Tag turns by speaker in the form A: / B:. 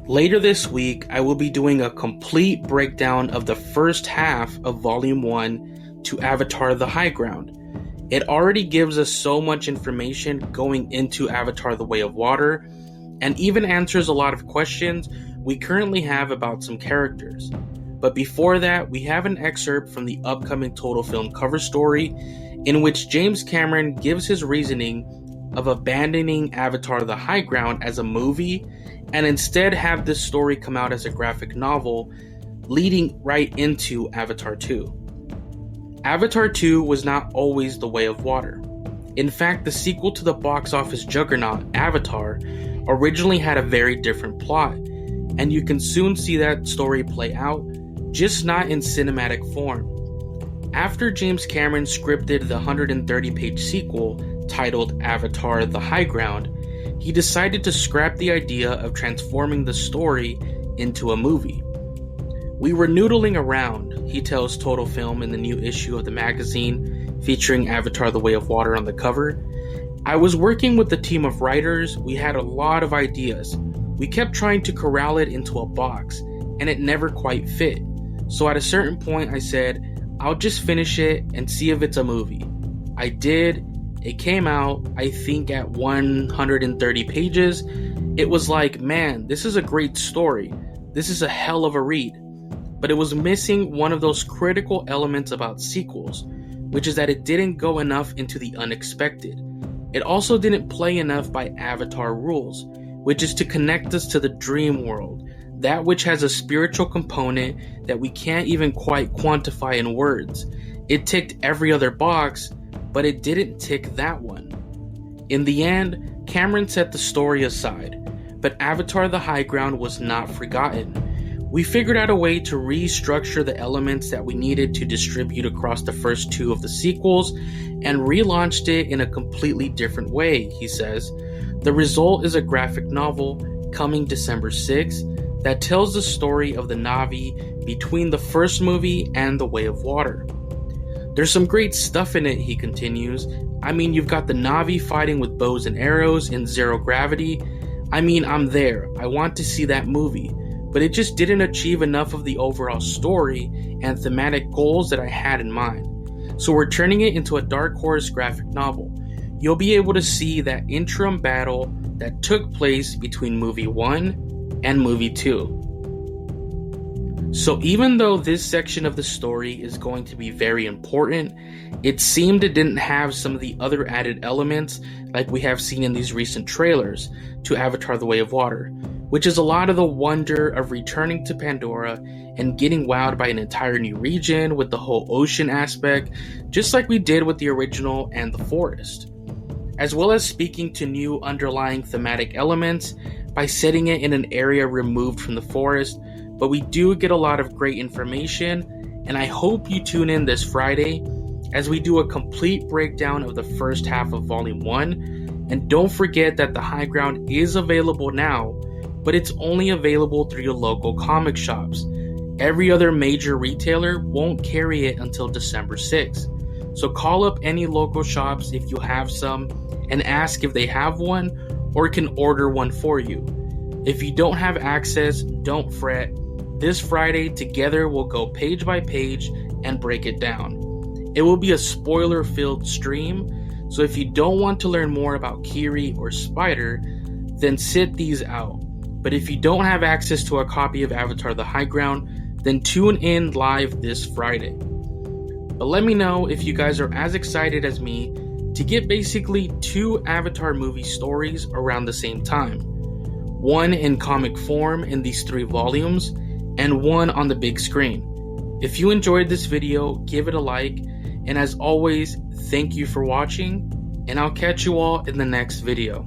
A: Later this week, I will be doing a complete breakdown of the first half of Volume 1 to Avatar: The High Ground. It already gives us so much information going into Avatar: The Way of Water, and even answers a lot of questions we currently have about some characters. But before that, we have an excerpt from the upcoming Total Film cover story, in which James Cameron gives his reasoning of abandoning Avatar: The High Ground as a movie, and instead have this story come out as a graphic novel, leading right into Avatar 2. Avatar 2 was not always The Way of Water. In fact, the sequel to the box office juggernaut, Avatar, originally had a very different plot, and you can soon see that story play out, just not in cinematic form. After James Cameron scripted the 130-page sequel, titled Avatar: The High Ground, he decided to scrap the idea of transforming the story into a movie. "We were noodling around," he tells Total Film in the new issue of the magazine, featuring Avatar: The Way of Water on the cover. "I was working with a team of writers. We had a lot of ideas. We kept trying to corral it into a box, and it never quite fit. So at a certain point I said, I'll just finish it and see if it's a movie. I did. It came out, I think, at 130 pages. It was like, man, this is a great story. This is a hell of a read. But it was missing one of those critical elements about sequels, which is that it didn't go enough into the unexpected. It also didn't play enough by Avatar rules, which is to connect us to the dream world, that which has a spiritual component that we can't even quite quantify in words. It ticked every other box, but it didn't tick that one. In the end, Cameron set the story aside, but Avatar: The High Ground was not forgotten. We figured out a way to restructure the elements that we needed to distribute across the first two of the sequels, and relaunched it in a completely different way, he says. The result is a graphic novel coming December 6th that tells the story of the Na'vi between the first movie and The Way of Water. There's some great stuff in it, he continues. I mean, you've got the Na'vi fighting with bows and arrows in zero gravity. I mean, I'm there. I want to see that movie. But it just didn't achieve enough of the overall story and thematic goals that I had in mind. So we're turning it into a Dark Horse graphic novel. You'll be able to see that interim battle that took place between movie 1 and movie 2. So even though this section of the story is going to be very important, it seemed it didn't have some of the other added elements like we have seen in these recent trailers to Avatar: The Way of Water, which is a lot of the wonder of returning to Pandora and getting wowed by an entire new region with the whole ocean aspect, just like we did with the original and the forest, as well as speaking to new underlying thematic elements by setting it in an area removed from the forest. But we do get a lot of great information, and I hope you tune in this Friday as we do a complete breakdown of the first half of Volume 1. And don't forget that The High Ground is available now, but it's only available through your local comic shops. Every other major retailer won't carry it until December 6th. So call up any local shops if you have some and ask if they have one or can order one for you. If you don't have access, don't fret. This Friday, together we'll go page by page and break it down. It will be a spoiler-filled stream, so if you don't want to learn more about Kiri or Spider, then sit these out. But if you don't have access to a copy of Avatar: The High Ground, then tune in live this Friday. But let me know if you guys are as excited as me to get basically 2 Avatar movie stories around the same time. One in comic form in these 3 volumes, and one on the big screen. If you enjoyed this video, give it a like, and as always, thank you for watching, and I'll catch you all in the next video.